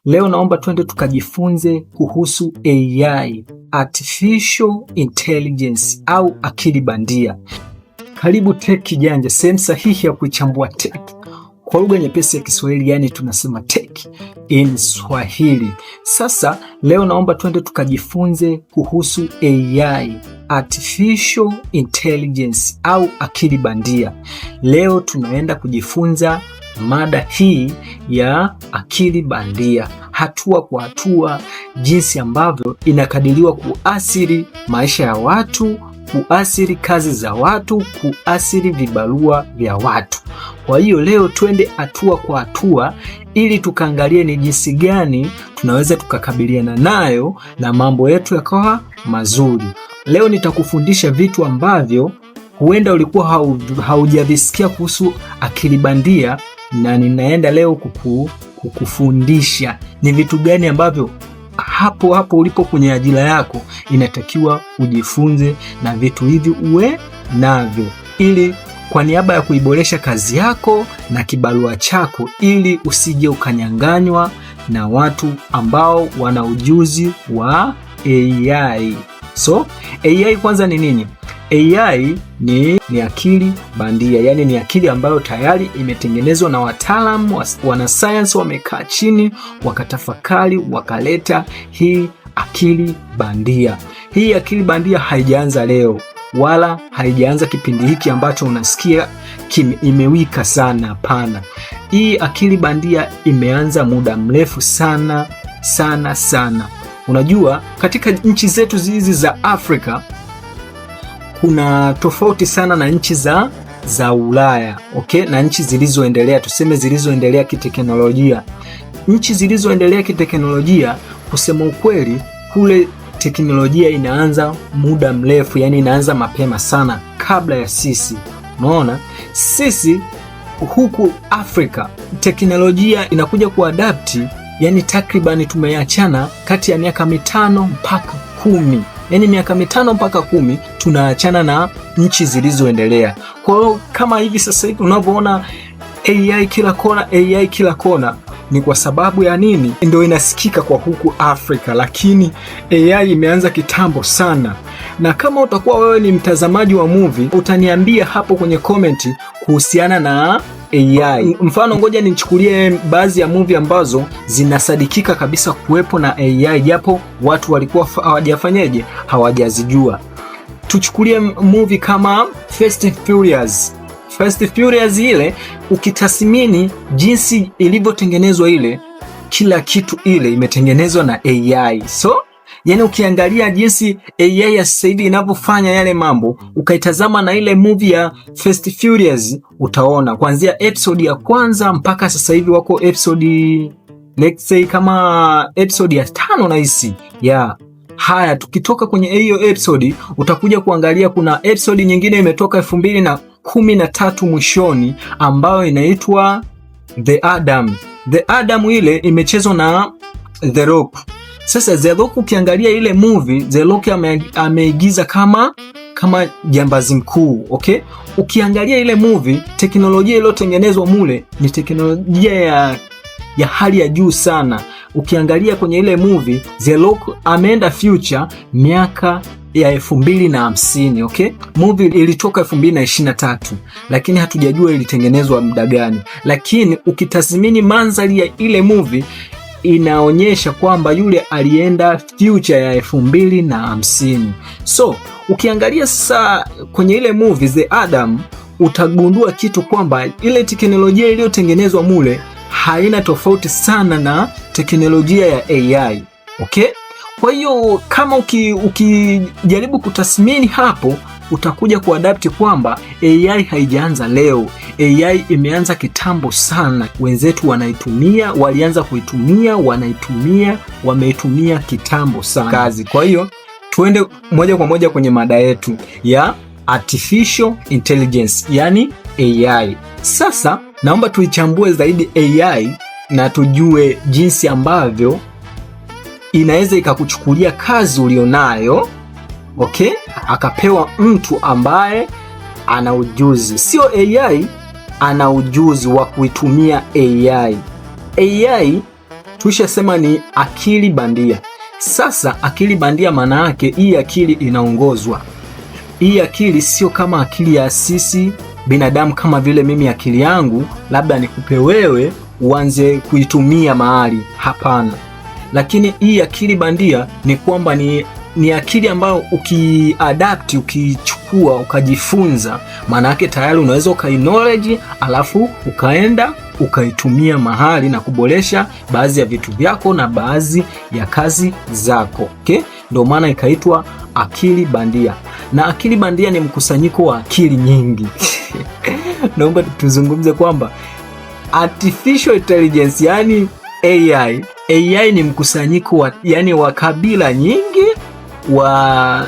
Leo naomba twende tukajifunze kuhusu AI, Artificial Intelligence au akili bandia. Karibu Tech Kijanja, sehemu sahihi ya kuichambua tech kwa lugha nyepesi ya Kiswahili, yani tunasema tech in Swahili. Sasa leo naomba twende tukajifunze kuhusu AI, Artificial Intelligence au akili bandia. Leo tunaenda kujifunza mada hii ya akili bandia, hatua kwa hatua, jinsi ambavyo inakadiriwa kuathiri maisha ya watu, kuathiri kazi za watu, kuathiri vibarua vya watu. Kwa hiyo leo twende hatua kwa hatua ili tukaangalie ni jinsi gani tunaweza tukakabiliana nayo na mambo yetu yakawa mazuri. Leo nitakufundisha vitu ambavyo huenda ulikuwa haujavisikia kuhusu akili bandia, na ninaenda leo kukufundisha ni vitu gani ambavyo hapo ulipo kwenye ajira yako inatakiwa ujifunze, na vitu hivi uwe navyo ili kwa niaba ya kuiboresha kazi yako na kibarua chako, ili usije ukanyanganywa na watu ambao wana ujuzi wa AI. So, AI kwanza ni nini? AI ni akili bandia, yani ni akili ambayo tayari imetengenezwa na wataalamu, wanasayansi wamekaa chini, wakatafakari, wakaleta hii akili bandia. Hii akili bandia haijaanza leo, wala haijaanza kipindi hiki ambacho unasikia imewika sana. Hapana, hii akili bandia imeanza muda mrefu sana sana sana. Unajua, katika nchi zetu hizi za Afrika kuna tofauti sana na nchi za Ulaya, okay? Na nchi zilizoendelea, tuseme zilizoendelea kiteknolojia. Nchi zilizoendelea kiteknolojia, kusema ukweli, kule teknolojia inaanza muda mrefu, yani inaanza mapema sana kabla ya sisi. Unaona, sisi huku Afrika teknolojia inakuja kuadapti, yani takriban tumeachana kati ya miaka 5 mpaka 10. Yani miaka 5 mpaka 10 tunaachana na nchi zilizoendelea. Kwa hiyo kama hivi sasa hivi unavyoona AI kila kona, AI kila kona, ni kwa sababu ya nini? Ndio inasikika kwa huku Afrika, lakini AI imeanza kitambo sana. Na kama utakuwa wewe ni mtazamaji wa movie, utaniambia hapo kwenye comment kuhusiana na AI. Mfano, ngoja nichukulie baadhi ya movie ambazo zinasadikika kabisa kuwepo na AI, japo watu walikuwa hawajafanyaje, hawajazijua. Tuchukulie movie kama Fast and Furious. Fast and Furious ile, ukitathmini jinsi ilivyotengenezwa ile, kila kitu ile imetengenezwa na AI. So, yani ukiangalia jinsi AI ya sasa hivi inavyofanya yale mambo, ukaitazama na ile movie ya Fast Furious, utaona kuanzia episode ya kwanza mpaka sasa hivi wako episode, let's say kama episode ya 5 na hisi. Yeah. Haya, tukitoka kwenye hiyo episode utakuja kuangalia kuna episode nyingine imetoka 2013 mwishoni, ambayo inaitwa The Adam. The Adam ile imechezwa na The Rock. Sasa The Rock, ukiangalia ile movie, The Rock ameigiza kama jambazi mkuu, okay? Ukiangalia ile movie, teknolojia iliyotengenezwa mule ni teknolojia ya hali ya juu sana. Ukiangalia kwenye ile movie, The Rock ameenda future miaka ya 2050, okay? Movie ilitoka 2023, lakini hatujajua ilitengenezwa muda gani. Lakini ukitathmini mandhari ya ile movie, inaonyesha kwamba yule alienda future ya 2050. So, ukiangalia sasa kwenye ile movie The Adam, utagundua kitu kwamba ile teknolojia iliyotengenezwa mule haina tofauti sana na teknolojia ya AI, okay? Kwa hiyo kama ukijaribu kutathmini hapo, utakuja kuadapti kwamba AI haijaanza leo. AI imeanza kitambo sana. Wenzetu wanaitumia, walianza kuitumia, wanaitumia, wameitumia kitambo sana kazi. Kwa hiyo tuende moja kwa moja kwenye mada yetu ya Artificial Intelligence, yani AI. Sasa naomba tuichambue zaidi AI na tujue jinsi ambavyo inaweza ikakuchukulia kazi ulionayo, okay? Akapewa mtu ambaye ana ujuzi, sio AI, ana ujuzi wa kuitumia AI. AI tushasema ni akili bandia. Sasa akili bandia maana yake hii akili inaongozwa. Hii akili sio kama akili ya sisi binadamu, kama vile mimi akili yangu labda nikupe wewe uanze kuitumia mahali. Hapana. Lakini hii akili bandia ni kwamba ni akili ambayo ukiadapt, ukichukua, ukajifunza, maana yake tayari unaweza ukai-knowledge alafu ukaenda ukaitumia mahali na kuboresha baadhi ya vitu vyako na baadhi ya kazi zako. Okay? Ndio maana ikaitwa akili bandia. Na akili bandia ni mkusanyiko wa akili nyingi. Naomba tuzungumze kwamba artificial intelligence, yani AI ni mkusanyiko wa kabila nyingi wa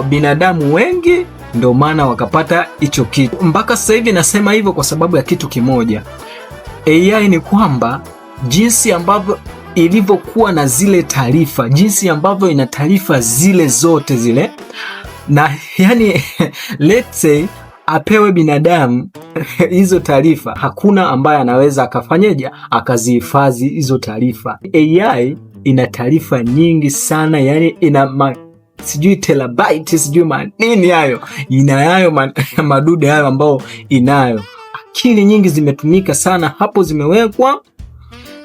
binadamu wengi, ndio maana wakapata hicho kitu. Mpaka sasa hivi nasema hivyo kwa sababu ya kitu kimoja. AI ni kwamba jinsi ambavyo ilivyokuwa na zile taarifa, jinsi ambavyo ina taarifa zile zote zile, na yani let's say apewe binadamu hizo taarifa, hakuna ambaye anaweza akafanyeja akazihifadhi hizo taarifa. AI ina taarifa nyingi sana, yani ina sijui terabyte, sijui manini hayo, inayo madude hayo ambao inayo. Akili nyingi zimetumika sana hapo, zimewekwa,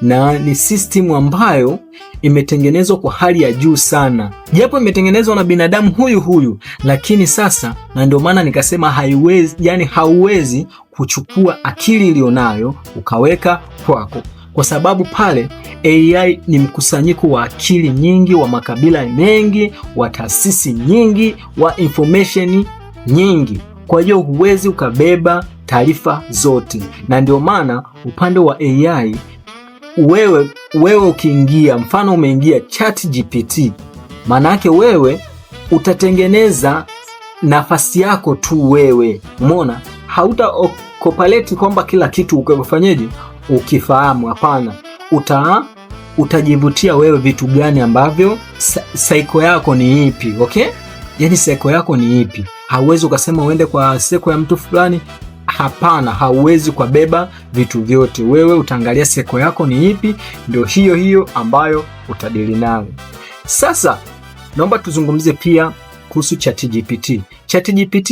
na ni system ambayo imetengenezwa kwa hali ya juu sana, japo imetengenezwa na binadamu huyu, lakini sasa, na ndio maana nikasema hauwezi kuchukua akili ilionayo ukaweka kwako, kwa sababu pale AI ni mkusanyiko wa akili nyingi, wa makabila mengi, wa taasisi nyingi, wa information nyingi. Kwa hiyo huwezi ukabeba taarifa zote, na ndio maana upande wa AI wewe ukiingia, mfano umeingia ChatGPT, maana yake wewe utatengeneza nafasi yako tu wewe. Umeona? Hauta copilate kwamba kila kitu ukafanyeje ukifahamu. Hapana, utajivutia wewe vitu gani ambavyo psycho yako ni ipi. Okay? Yani psycho yako ni ipi. Hauwezi ukasema uende kwa psycho ya mtu fulani. Hapana, hauwezi kubeba vitu vyote. Wewe utaangalia psycho yako ni ipi, ndio hiyo ambayo utadili nayo. Sasa naomba tuzungumzie pia kuhusu ChatGPT. ChatGPT